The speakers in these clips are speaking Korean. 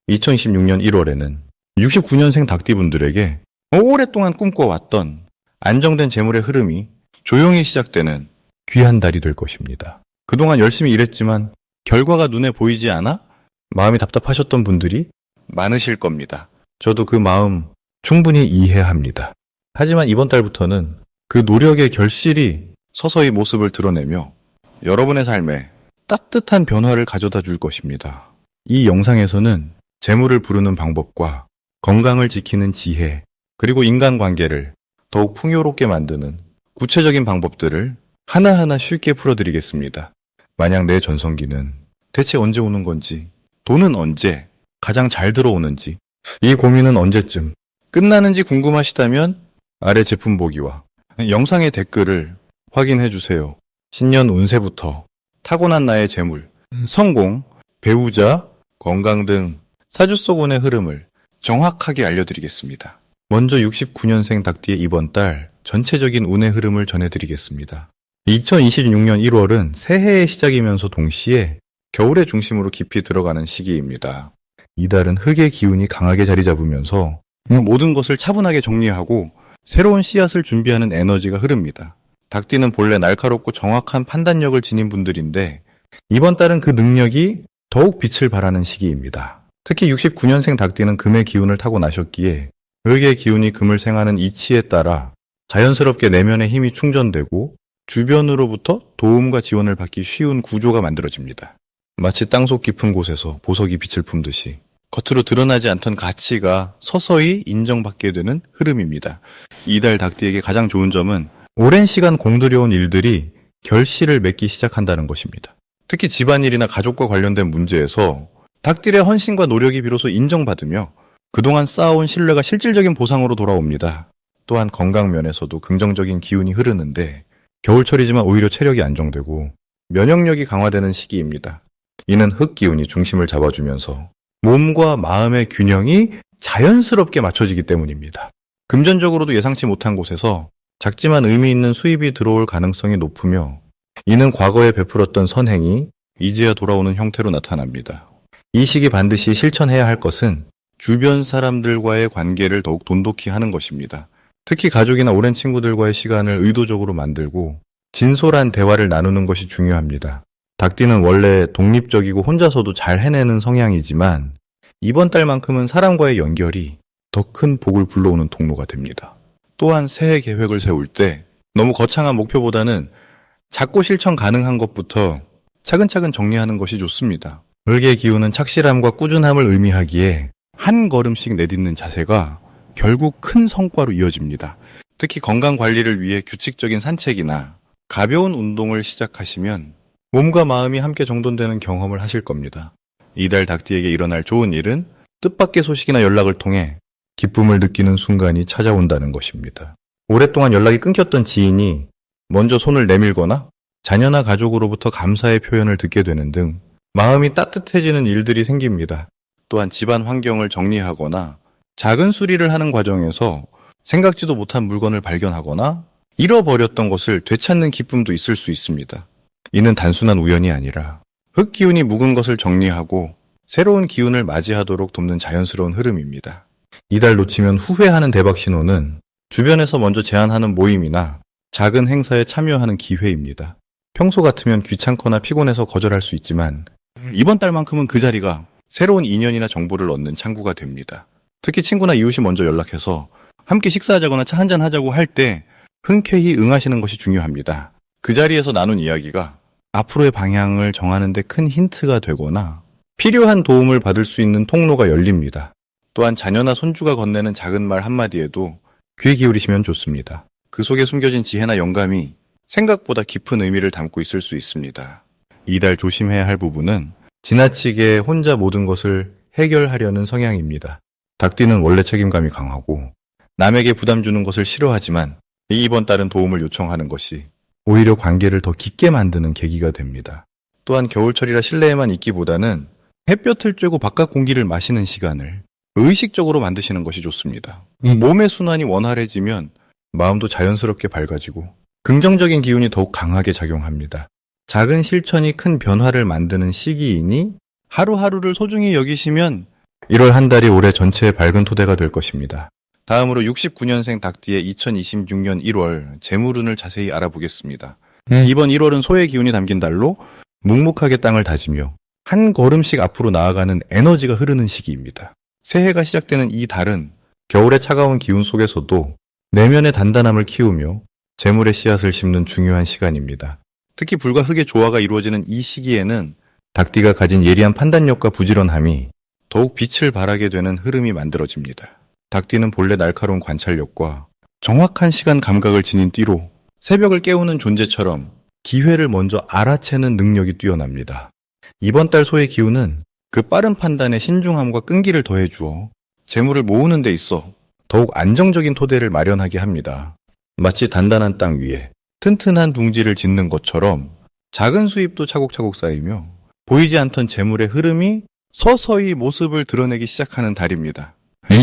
2026년 1월에는 69년생 닭띠분들에게 오랫동안 꿈꿔왔던 안정된 재물의 흐름이 조용히 시작되는 귀한 달이 될 것입니다. 그동안 열심히 일했지만 결과가 눈에 보이지 않아 마음이 답답하셨던 분들이 많으실 겁니다. 저도 그 마음 충분히 이해합니다. 하지만 이번 달부터는 그 노력의 결실이 서서히 모습을 드러내며 여러분의 삶에 따뜻한 변화를 가져다 줄 것입니다. 이 영상에서는 재물을 부르는 방법과 건강을 지키는 지혜, 그리고 인간관계를 더욱 풍요롭게 만드는 구체적인 방법들을 하나하나 쉽게 풀어드리겠습니다. 만약 내 전성기는 대체 언제 오는 건지, 돈은 언제 가장 잘 들어오는지, 이 고민은 언제쯤 끝나는지 궁금하시다면 아래 제품 보기와 영상의 댓글을 확인해 주세요. 신년 운세부터 타고난 나의 재물, 성공, 배우자, 건강 등 사주 속 운의 흐름을 정확하게 알려드리겠습니다. 먼저 69년생 닭띠의 이번 달 전체적인 운의 흐름을 전해드리겠습니다. 2026년 1월은 새해의 시작이면서 동시에 겨울의 중심으로 깊이 들어가는 시기입니다. 이달은 흙의 기운이 강하게 자리 잡으면서 모든 것을 차분하게 정리하고 새로운 씨앗을 준비하는 에너지가 흐릅니다. 닭띠는 본래 날카롭고 정확한 판단력을 지닌 분들인데 이번 달은 그 능력이 더욱 빛을 발하는 시기입니다. 특히 69년생 닭띠는 금의 기운을 타고 나셨기에 흙의 기운이 금을 생하는 이치에 따라 자연스럽게 내면의 힘이 충전되고 주변으로부터 도움과 지원을 받기 쉬운 구조가 만들어집니다. 마치 땅속 깊은 곳에서 보석이 빛을 품듯이 겉으로 드러나지 않던 가치가 서서히 인정받게 되는 흐름입니다. 이달 닭띠에게 가장 좋은 점은 오랜 시간 공들여온 일들이 결실을 맺기 시작한다는 것입니다. 특히 집안일이나 가족과 관련된 문제에서 닭띠의 헌신과 노력이 비로소 인정받으며 그동안 쌓아온 신뢰가 실질적인 보상으로 돌아옵니다. 또한 건강 면에서도 긍정적인 기운이 흐르는데 겨울철이지만 오히려 체력이 안정되고 면역력이 강화되는 시기입니다. 이는 흙 기운이 중심을 잡아주면서 몸과 마음의 균형이 자연스럽게 맞춰지기 때문입니다. 금전적으로도 예상치 못한 곳에서 작지만 의미 있는 수입이 들어올 가능성이 높으며 이는 과거에 베풀었던 선행이 이제야 돌아오는 형태로 나타납니다. 이 시기 반드시 실천해야 할 것은 주변 사람들과의 관계를 더욱 돈독히 하는 것입니다. 특히 가족이나 오랜 친구들과의 시간을 의도적으로 만들고 진솔한 대화를 나누는 것이 중요합니다. 닭띠는 원래 독립적이고 혼자서도 잘 해내는 성향이지만 이번 달만큼은 사람과의 연결이 더 큰 복을 불러오는 통로가 됩니다. 또한 새해 계획을 세울 때 너무 거창한 목표보다는 작고 실천 가능한 것부터 차근차근 정리하는 것이 좋습니다. 흙의 기운은 착실함과 꾸준함을 의미하기에 한 걸음씩 내딛는 자세가 결국 큰 성과로 이어집니다. 특히 건강 관리를 위해 규칙적인 산책이나 가벼운 운동을 시작하시면 몸과 마음이 함께 정돈되는 경험을 하실 겁니다. 이달 닭띠에게 일어날 좋은 일은 뜻밖의 소식이나 연락을 통해 기쁨을 느끼는 순간이 찾아온다는 것입니다. 오랫동안 연락이 끊겼던 지인이 먼저 손을 내밀거나 자녀나 가족으로부터 감사의 표현을 듣게 되는 등 마음이 따뜻해지는 일들이 생깁니다. 또한 집안 환경을 정리하거나 작은 수리를 하는 과정에서 생각지도 못한 물건을 발견하거나 잃어버렸던 것을 되찾는 기쁨도 있을 수 있습니다. 이는 단순한 우연이 아니라 흙 기운이 묵은 것을 정리하고 새로운 기운을 맞이하도록 돕는 자연스러운 흐름입니다. 이달 놓치면 후회하는 대박 신호는 주변에서 먼저 제안하는 모임이나 작은 행사에 참여하는 기회입니다. 평소 같으면 귀찮거나 피곤해서 거절할 수 있지만 이번 달만큼은 그 자리가 새로운 인연이나 정보를 얻는 창구가 됩니다. 특히 친구나 이웃이 먼저 연락해서 함께 식사하자거나 차 한잔 하자고 할 때 흔쾌히 응하시는 것이 중요합니다. 그 자리에서 나눈 이야기가 앞으로의 방향을 정하는 데 큰 힌트가 되거나 필요한 도움을 받을 수 있는 통로가 열립니다. 또한 자녀나 손주가 건네는 작은 말 한마디에도 귀 기울이시면 좋습니다. 그 속에 숨겨진 지혜나 영감이 생각보다 깊은 의미를 담고 있을 수 있습니다. 이달 조심해야 할 부분은 지나치게 혼자 모든 것을 해결하려는 성향입니다. 닭띠는 원래 책임감이 강하고 남에게 부담 주는 것을 싫어하지만 이번 달은 도움을 요청하는 것이 오히려 관계를 더 깊게 만드는 계기가 됩니다. 또한 겨울철이라 실내에만 있기보다는 햇볕을 쬐고 바깥 공기를 마시는 시간을 의식적으로 만드시는 것이 좋습니다. 몸의 순환이 원활해지면 마음도 자연스럽게 밝아지고 긍정적인 기운이 더욱 강하게 작용합니다. 작은 실천이 큰 변화를 만드는 시기이니 하루하루를 소중히 여기시면 1월 한 달이 올해 전체의 밝은 토대가 될 것입니다. 다음으로 69년생 닭띠의 2026년 1월 재물운을 자세히 알아보겠습니다. 이번 1월은 소의 기운이 담긴 달로 묵묵하게 땅을 다지며 한 걸음씩 앞으로 나아가는 에너지가 흐르는 시기입니다. 새해가 시작되는 이 달은 겨울의 차가운 기운 속에서도 내면의 단단함을 키우며 재물의 씨앗을 심는 중요한 시간입니다. 특히 불과 흙의 조화가 이루어지는 이 시기에는 닭띠가 가진 예리한 판단력과 부지런함이 더욱 빛을 발하게 되는 흐름이 만들어집니다. 닭띠는 본래 날카로운 관찰력과 정확한 시간 감각을 지닌 띠로 새벽을 깨우는 존재처럼 기회를 먼저 알아채는 능력이 뛰어납니다. 이번 달 소의 기운은 그 빠른 판단에 신중함과 끈기를 더해주어 재물을 모으는 데 있어 더욱 안정적인 토대를 마련하게 합니다. 마치 단단한 땅 위에 튼튼한 둥지를 짓는 것처럼 작은 수입도 차곡차곡 쌓이며 보이지 않던 재물의 흐름이 서서히 모습을 드러내기 시작하는 달입니다.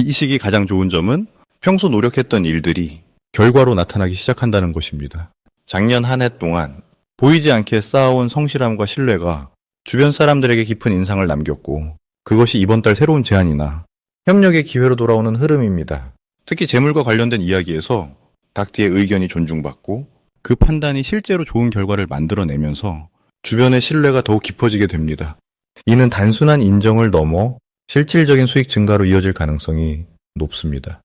이 시기 가장 좋은 점은 평소 노력했던 일들이 결과로 나타나기 시작한다는 것입니다. 작년 한 해 동안 보이지 않게 쌓아온 성실함과 신뢰가 주변 사람들에게 깊은 인상을 남겼고 그것이 이번 달 새로운 제안이나 협력의 기회로 돌아오는 흐름입니다. 특히 재물과 관련된 이야기에서 닭띠의 의견이 존중받고 그 판단이 실제로 좋은 결과를 만들어내면서 주변의 신뢰가 더욱 깊어지게 됩니다. 이는 단순한 인정을 넘어 실질적인 수익 증가로 이어질 가능성이 높습니다.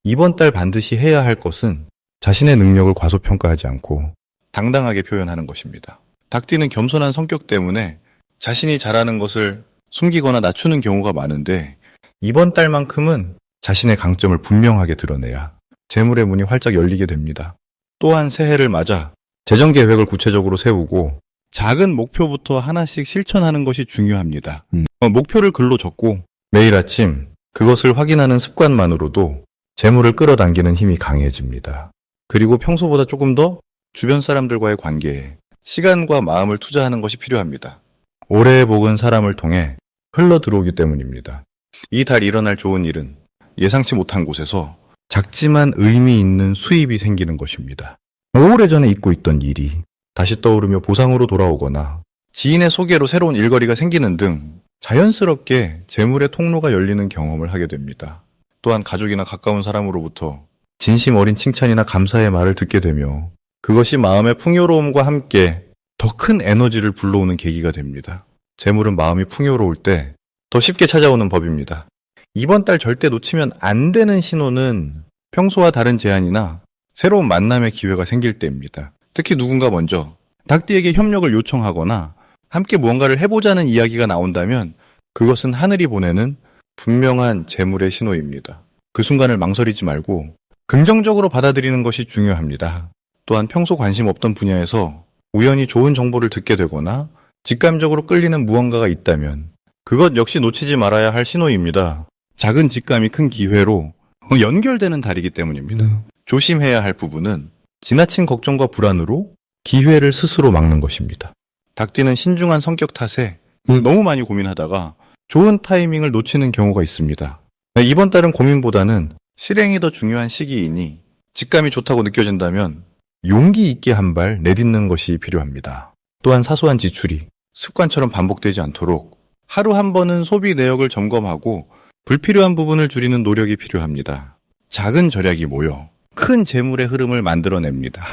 이번 달 반드시 해야 할 것은 자신의 능력을 과소평가하지 않고 당당하게 표현하는 것입니다. 닭띠는 겸손한 성격 때문에 자신이 잘하는 것을 숨기거나 낮추는 경우가 많은데 이번 달만큼은 자신의 강점을 분명하게 드러내야 재물의 문이 활짝 열리게 됩니다. 또한 새해를 맞아 재정 계획을 구체적으로 세우고 작은 목표부터 하나씩 실천하는 것이 중요합니다. 목표를 글로 적고 매일 아침 그것을 확인하는 습관만으로도 재물을 끌어당기는 힘이 강해집니다. 그리고 평소보다 조금 더 주변 사람들과의 관계에 시간과 마음을 투자하는 것이 필요합니다. 올해의 복은 사람을 통해 흘러 들어오기 때문입니다. 이 달 일어날 좋은 일은 예상치 못한 곳에서 작지만 의미 있는 수입이 생기는 것입니다. 오래전에 잊고 있던 일이 다시 떠오르며 보상으로 돌아오거나 지인의 소개로 새로운 일거리가 생기는 등 자연스럽게 재물의 통로가 열리는 경험을 하게 됩니다. 또한 가족이나 가까운 사람으로부터 진심 어린 칭찬이나 감사의 말을 듣게 되며 그것이 마음의 풍요로움과 함께 더 큰 에너지를 불러오는 계기가 됩니다. 재물은 마음이 풍요로울 때 더 쉽게 찾아오는 법입니다. 이번 달 절대 놓치면 안 되는 신호는 평소와 다른 제안이나 새로운 만남의 기회가 생길 때입니다. 특히 누군가 먼저 닭띠에게 협력을 요청하거나 함께 무언가를 해보자는 이야기가 나온다면 그것은 하늘이 보내는 분명한 재물의 신호입니다. 그 순간을 망설이지 말고 긍정적으로 받아들이는 것이 중요합니다. 또한 평소 관심 없던 분야에서 우연히 좋은 정보를 듣게 되거나 직감적으로 끌리는 무언가가 있다면 그것 역시 놓치지 말아야 할 신호입니다. 작은 직감이 큰 기회로 연결되는 달이기 때문입니다. 조심해야 할 부분은 지나친 걱정과 불안으로 기회를 스스로 막는 것입니다. 닭띠는 신중한 성격 탓에 너무 많이 고민하다가 좋은 타이밍을 놓치는 경우가 있습니다. 이번 달은 고민보다는 실행이 더 중요한 시기이니 직감이 좋다고 느껴진다면 용기 있게 한 발 내딛는 것이 필요합니다. 또한 사소한 지출이 습관처럼 반복되지 않도록 하루 한 번은 소비 내역을 점검하고 불필요한 부분을 줄이는 노력이 필요합니다. 작은 절약이 모여 큰 재물의 흐름을 만들어냅니다.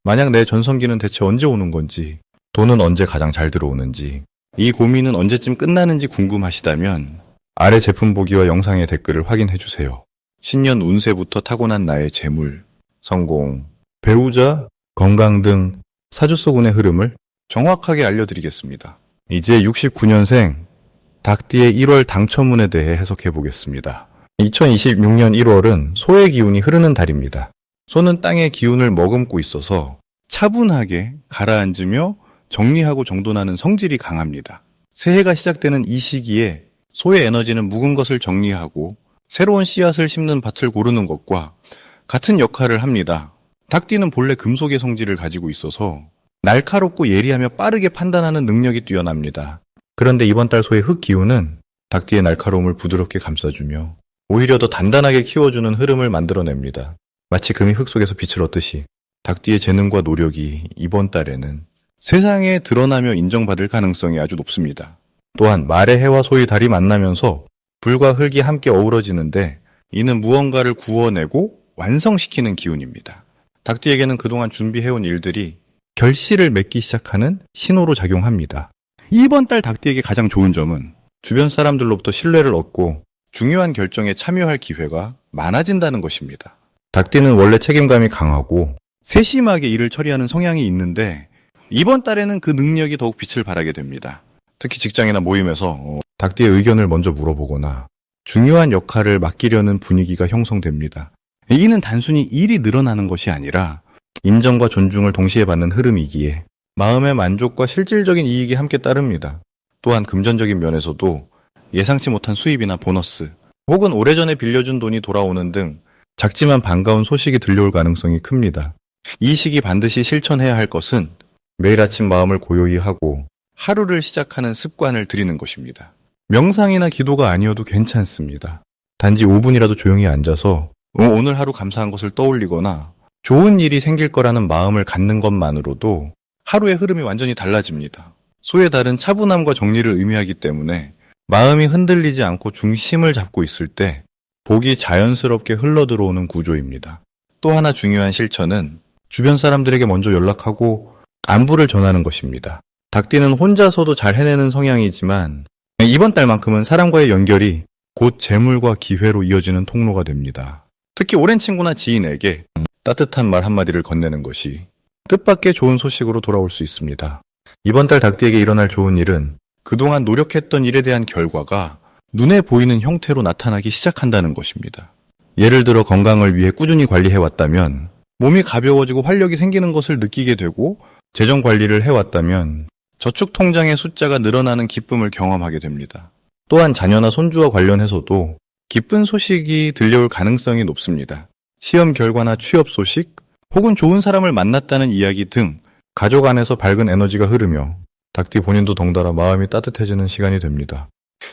만약 내 전성기는 대체 언제 오는 건지, 돈은 언제 가장 잘 들어오는지, 이 고민은 언제쯤 끝나는지 궁금하시다면 아래 제품 보기와 영상의 댓글을 확인해주세요. 신년 운세부터 타고난 나의 재물, 성공, 배우자, 건강 등 사주 속 운의 흐름을 정확하게 알려드리겠습니다. 이제 69년생 닭띠의 1월 당첨운에 대해 해석해 보겠습니다. 2026년 1월은 소의 기운이 흐르는 달입니다. 소는 땅의 기운을 머금고 있어서 차분하게 가라앉으며 정리하고 정돈하는 성질이 강합니다. 새해가 시작되는 이 시기에 소의 에너지는 묵은 것을 정리하고 새로운 씨앗을 심는 밭을 고르는 것과 같은 역할을 합니다. 닭띠는 본래 금속의 성질을 가지고 있어서 날카롭고 예리하며 빠르게 판단하는 능력이 뛰어납니다. 그런데 이번 달 소의 흙 기운은 닭띠의 날카로움을 부드럽게 감싸주며 오히려 더 단단하게 키워주는 흐름을 만들어냅니다. 마치 금이 흙 속에서 빛을 얻듯이 닭띠의 재능과 노력이 이번 달에는 세상에 드러나며 인정받을 가능성이 아주 높습니다. 또한 말의 해와 소의 달이 만나면서 불과 흙이 함께 어우러지는데 이는 무언가를 구워내고 완성시키는 기운입니다. 닭띠에게는 그동안 준비해온 일들이 결실을 맺기 시작하는 신호로 작용합니다. 이번 달 닭띠에게 가장 좋은 점은 주변 사람들로부터 신뢰를 얻고 중요한 결정에 참여할 기회가 많아진다는 것입니다. 닭띠는 원래 책임감이 강하고 세심하게 일을 처리하는 성향이 있는데 이번 달에는 그 능력이 더욱 빛을 발하게 됩니다. 특히 직장이나 모임에서 닭띠의 의견을 먼저 물어보거나 중요한 역할을 맡기려는 분위기가 형성됩니다. 이는 단순히 일이 늘어나는 것이 아니라 인정과 존중을 동시에 받는 흐름이기에 마음의 만족과 실질적인 이익이 함께 따릅니다. 또한 금전적인 면에서도 예상치 못한 수입이나 보너스 혹은 오래전에 빌려준 돈이 돌아오는 등 작지만 반가운 소식이 들려올 가능성이 큽니다. 이 시기 반드시 실천해야 할 것은 매일 아침 마음을 고요히 하고 하루를 시작하는 습관을 들이는 것입니다. 명상이나 기도가 아니어도 괜찮습니다. 단지 5분이라도 조용히 앉아서 오늘 하루 감사한 것을 떠올리거나 좋은 일이 생길 거라는 마음을 갖는 것만으로도 하루의 흐름이 완전히 달라집니다. 소에 달은 차분함과 정리를 의미하기 때문에 마음이 흔들리지 않고 중심을 잡고 있을 때 복이 자연스럽게 흘러들어오는 구조입니다. 또 하나 중요한 실천은 주변 사람들에게 먼저 연락하고 안부를 전하는 것입니다. 닭띠는 혼자서도 잘 해내는 성향이지만 이번 달만큼은 사람과의 연결이 곧 재물과 기회로 이어지는 통로가 됩니다. 특히 오랜 친구나 지인에게 따뜻한 말 한마디를 건네는 것이 뜻밖의 좋은 소식으로 돌아올 수 있습니다. 이번 달 닭띠에게 일어날 좋은 일은 그동안 노력했던 일에 대한 결과가 눈에 보이는 형태로 나타나기 시작한다는 것입니다. 예를 들어 건강을 위해 꾸준히 관리해왔다면 몸이 가벼워지고 활력이 생기는 것을 느끼게 되고 재정 관리를 해왔다면 저축 통장의 숫자가 늘어나는 기쁨을 경험하게 됩니다. 또한 자녀나 손주와 관련해서도 기쁜 소식이 들려올 가능성이 높습니다. 시험 결과나 취업 소식 혹은 좋은 사람을 만났다는 이야기 등 가족 안에서 밝은 에너지가 흐르며 닭띠 본인도 덩달아 마음이 따뜻해지는 시간이 됩니다.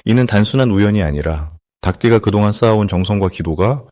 이는 단순한 우연이 아니라 닭띠가 그동안 쌓아온 정성과 기도가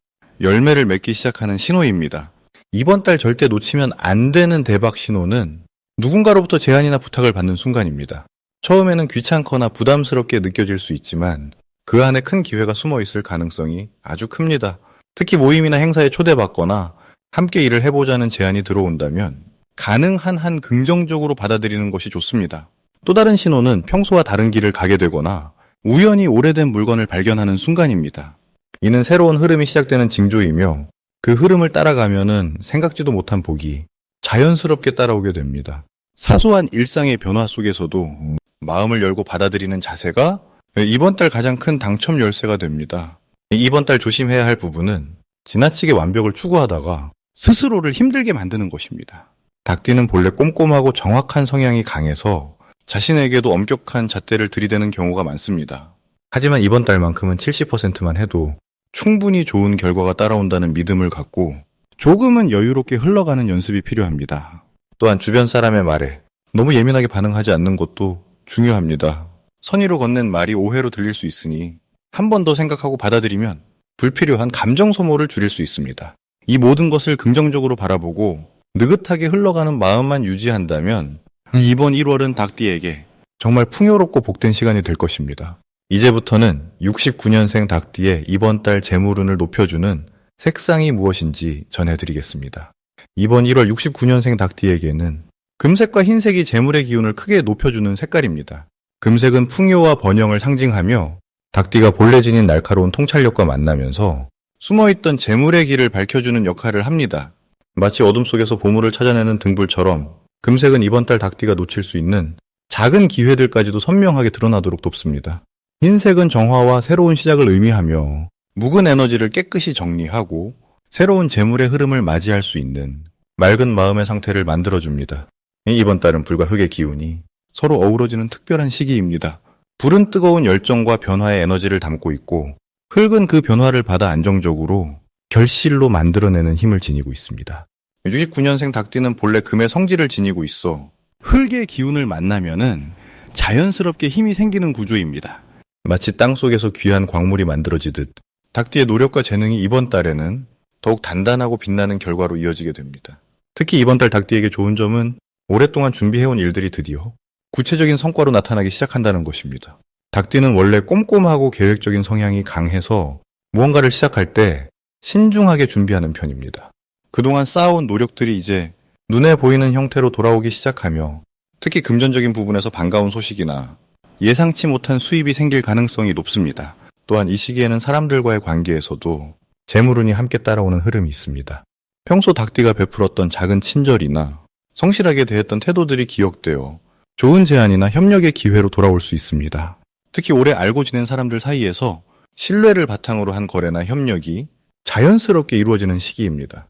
열매를 맺기 시작하는 신호입니다. 이번 달 절대 놓치면 안 되는 대박 신호는 누군가로부터 제안이나 부탁을 받는 순간입니다. 처음에는 귀찮거나 부담스럽게 느껴질 수 있지만 그 안에 큰 기회가 숨어 있을 가능성이 아주 큽니다. 특히 모임이나 행사에 초대받거나 함께 일을 해보자는 제안이 들어온다면 가능한 한 긍정적으로 받아들이는 것이 좋습니다. 또 다른 신호는 평소와 다른 길을 가게 되거나 우연히 오래된 물건을 발견하는 순간입니다. 이는 새로운 흐름이 시작되는 징조이며 그 흐름을 따라가면은 생각지도 못한 복이 자연스럽게 따라오게 됩니다. 사소한 일상의 변화 속에서도 마음을 열고 받아들이는 자세가 이번 달 가장 큰 당첨 열쇠가 됩니다. 이번 달 조심해야 할 부분은 지나치게 완벽을 추구하다가 스스로를 힘들게 만드는 것입니다. 닭띠는 본래 꼼꼼하고 정확한 성향이 강해서 자신에게도 엄격한 잣대를 들이대는 경우가 많습니다. 하지만 이번 달만큼은 70%만 해도 충분히 좋은 결과가 따라온다는 믿음을 갖고 조금은 여유롭게 흘러가는 연습이 필요합니다. 또한 주변 사람의 말에 너무 예민하게 반응하지 않는 것도 중요합니다. 선의로 건넨 말이 오해로 들릴 수 있으니 한 번 더 생각하고 받아들이면 불필요한 감정 소모를 줄일 수 있습니다. 이 모든 것을 긍정적으로 바라보고 느긋하게 흘러가는 마음만 유지한다면 이번 1월은 닭띠에게 정말 풍요롭고 복된 시간이 될 것입니다. 이제부터는 69년생 닭띠의 이번 달 재물운을 높여주는 색상이 무엇인지 전해드리겠습니다. 이번 1월 69년생 닭띠에게는 금색과 흰색이 재물의 기운을 크게 높여주는 색깔입니다. 금색은 풍요와 번영을 상징하며 닭띠가 본래 지닌 날카로운 통찰력과 만나면서 숨어있던 재물의 길을 밝혀주는 역할을 합니다. 마치 어둠 속에서 보물을 찾아내는 등불처럼 금색은 이번 달 닭띠가 놓칠 수 있는 작은 기회들까지도 선명하게 드러나도록 돕습니다. 흰색은 정화와 새로운 시작을 의미하며 묵은 에너지를 깨끗이 정리하고 새로운 재물의 흐름을 맞이할 수 있는 맑은 마음의 상태를 만들어줍니다. 이번 달은 불과 흙의 기운이 서로 어우러지는 특별한 시기입니다. 불은 뜨거운 열정과 변화의 에너지를 담고 있고 흙은 그 변화를 받아 안정적으로 결실로 만들어내는 힘을 지니고 있습니다. 69년생 닭띠는 본래 금의 성질을 지니고 있어 흙의 기운을 만나면은 자연스럽게 힘이 생기는 구조입니다. 마치 땅속에서 귀한 광물이 만들어지듯 닭띠의 노력과 재능이 이번 달에는 더욱 단단하고 빛나는 결과로 이어지게 됩니다. 특히 이번 달 닭띠에게 좋은 점은 오랫동안 준비해온 일들이 드디어 구체적인 성과로 나타나기 시작한다는 것입니다. 닭띠는 원래 꼼꼼하고 계획적인 성향이 강해서 무언가를 시작할 때 신중하게 준비하는 편입니다. 그동안 쌓아온 노력들이 이제 눈에 보이는 형태로 돌아오기 시작하며 특히 금전적인 부분에서 반가운 소식이나 예상치 못한 수입이 생길 가능성이 높습니다. 또한 이 시기에는 사람들과의 관계에서도 재물운이 함께 따라오는 흐름이 있습니다. 평소 닭띠가 베풀었던 작은 친절이나 성실하게 대했던 태도들이 기억되어 좋은 제안이나 협력의 기회로 돌아올 수 있습니다. 특히 오래 알고 지낸 사람들 사이에서 신뢰를 바탕으로 한 거래나 협력이 자연스럽게 이루어지는 시기입니다.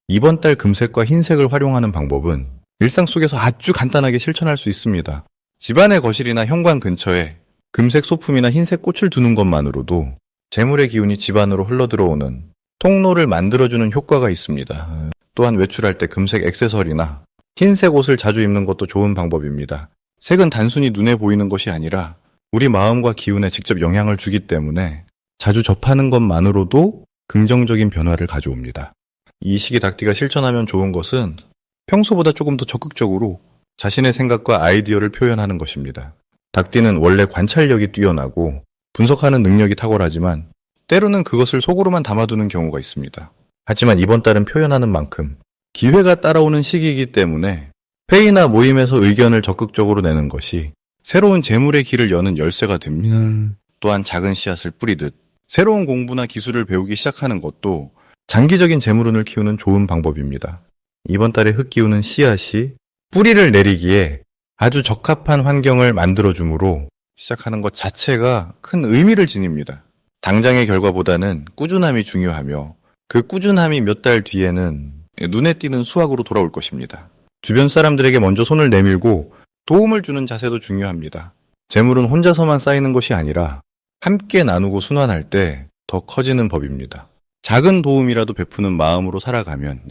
이번 달 금색과 흰색을 활용하는 방법은 일상 속에서 아주 간단하게 실천할 수 있습니다. 집안의 거실이나 현관 근처에 금색 소품이나 흰색 꽃을 두는 것만으로도 재물의 기운이 집안으로 흘러들어오는 통로를 만들어주는 효과가 있습니다. 또한 외출할 때 금색 액세서리나 흰색 옷을 자주 입는 것도 좋은 방법입니다. 색은 단순히 눈에 보이는 것이 아니라 우리 마음과 기운에 직접 영향을 주기 때문에 자주 접하는 것만으로도 긍정적인 변화를 가져옵니다. 이 시기 닭띠가 실천하면 좋은 것은 평소보다 조금 더 적극적으로 자신의 생각과 아이디어를 표현하는 것입니다. 닭띠는 원래 관찰력이 뛰어나고 분석하는 능력이 탁월하지만 때로는 그것을 속으로만 담아두는 경우가 있습니다. 하지만 이번 달은 표현하는 만큼 기회가 따라오는 시기이기 때문에 회의나 모임에서 의견을 적극적으로 내는 것이 새로운 재물의 길을 여는 열쇠가 됩니다. 또한 작은 씨앗을 뿌리듯 새로운 공부나 기술을 배우기 시작하는 것도 장기적인 재물운을 키우는 좋은 방법입니다. 이번 달의 흙기운은 씨앗이 뿌리를 내리기에 아주 적합한 환경을 만들어주므로 시작하는 것 자체가 큰 의미를 지닙니다. 당장의 결과보다는 꾸준함이 중요하며 그 꾸준함이 몇 달 뒤에는 눈에 띄는 수확으로 돌아올 것입니다. 주변 사람들에게 먼저 손을 내밀고 도움을 주는 자세도 중요합니다. 재물은 혼자서만 쌓이는 것이 아니라 함께 나누고 순환할 때 더 커지는 법입니다. 작은 도움이라도 베푸는 마음으로 살아가면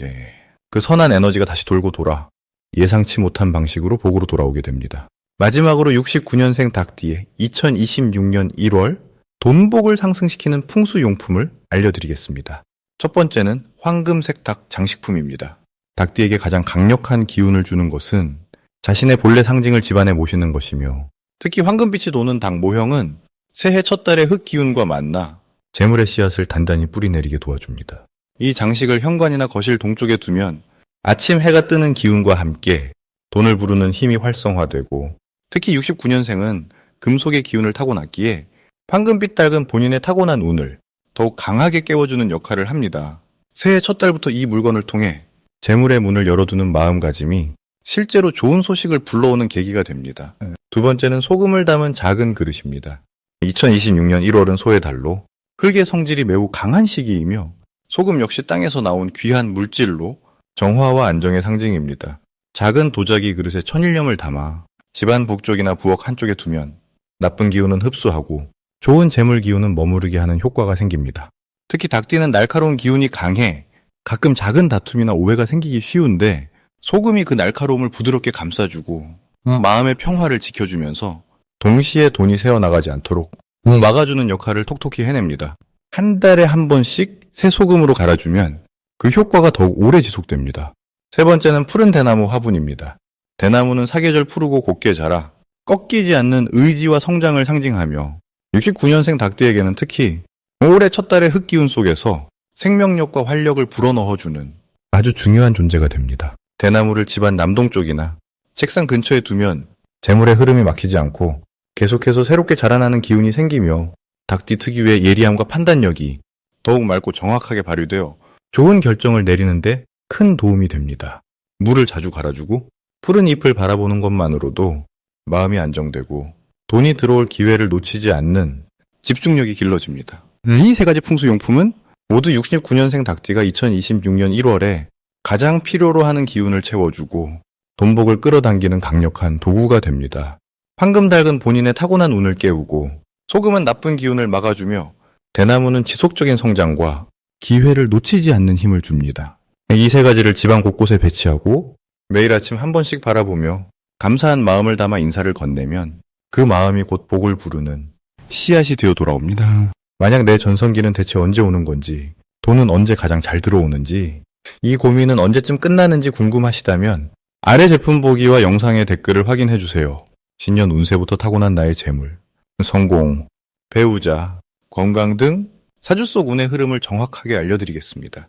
그 선한 에너지가 다시 돌고 돌아 예상치 못한 방식으로 복으로 돌아오게 됩니다. 마지막으로 69년생 닭띠의 2026년 1월 돈복을 상승시키는 풍수용품을 알려드리겠습니다. 첫 번째는 황금색 닭 장식품입니다. 닭띠에게 가장 강력한 기운을 주는 것은 자신의 본래 상징을 집안에 모시는 것이며 특히 황금빛이 도는 닭 모형은 새해 첫 달의 흙 기운과 만나 재물의 씨앗을 단단히 뿌리내리게 도와줍니다. 이 장식을 현관이나 거실 동쪽에 두면 아침 해가 뜨는 기운과 함께 돈을 부르는 힘이 활성화되고 특히 69년생은 금속의 기운을 타고났기에 황금빛 닭은 본인의 타고난 운을 더욱 강하게 깨워주는 역할을 합니다. 새해 첫 달부터 이 물건을 통해 재물의 문을 열어두는 마음가짐이 실제로 좋은 소식을 불러오는 계기가 됩니다. 두 번째는 소금을 담은 작은 그릇입니다. 2026년 1월은 소의 달로 흙의 성질이 매우 강한 시기이며 소금 역시 땅에서 나온 귀한 물질로 정화와 안정의 상징입니다. 작은 도자기 그릇에 천일염을 담아 집안 북쪽이나 부엌 한쪽에 두면 나쁜 기운은 흡수하고 좋은 재물 기운은 머무르게 하는 효과가 생깁니다. 특히 닭띠는 날카로운 기운이 강해 가끔 작은 다툼이나 오해가 생기기 쉬운데 소금이 그 날카로움을 부드럽게 감싸주고 마음의 평화를 지켜주면서 동시에 돈이 새어나가지 않도록 막아주는 역할을 톡톡히 해냅니다. 한 달에 한 번씩 새 소금으로 갈아주면 그 효과가 더욱 오래 지속됩니다. 세 번째는 푸른 대나무 화분입니다. 대나무는 사계절 푸르고 곱게 자라 꺾이지 않는 의지와 성장을 상징하며 69년생 닭띠에게는 특히 올해 첫 달의 흙기운 속에서 생명력과 활력을 불어넣어주는 아주 중요한 존재가 됩니다. 대나무를 집안 남동쪽이나 책상 근처에 두면 재물의 흐름이 막히지 않고 계속해서 새롭게 자라나는 기운이 생기며 닭띠 특유의 예리함과 판단력이 더욱 맑고 정확하게 발휘되어 좋은 결정을 내리는데 큰 도움이 됩니다. 물을 자주 갈아주고 푸른 잎을 바라보는 것만으로도 마음이 안정되고 돈이 들어올 기회를 놓치지 않는 집중력이 길러집니다. 이 세 가지 풍수용품은 모두 69년생 닭띠가 2026년 1월에 가장 필요로 하는 기운을 채워주고 돈복을 끌어당기는 강력한 도구가 됩니다. 황금닭은 본인의 타고난 운을 깨우고 소금은 나쁜 기운을 막아주며 대나무는 지속적인 성장과 기회를 놓치지 않는 힘을 줍니다. 이 세 가지를 집안 곳곳에 배치하고 매일 아침 한 번씩 바라보며 감사한 마음을 담아 인사를 건네면 그 마음이 곧 복을 부르는 씨앗이 되어 돌아옵니다. 만약 내 전성기는 대체 언제 오는 건지, 돈은 언제 가장 잘 들어오는지, 이 고민은 언제쯤 끝나는지 궁금하시다면 아래 제품 보기와 영상의 댓글을 확인해주세요. 신년 운세부터 타고난 나의 재물, 성공, 배우자, 건강 등 사주 속 운의 흐름을 정확하게 알려드리겠습니다.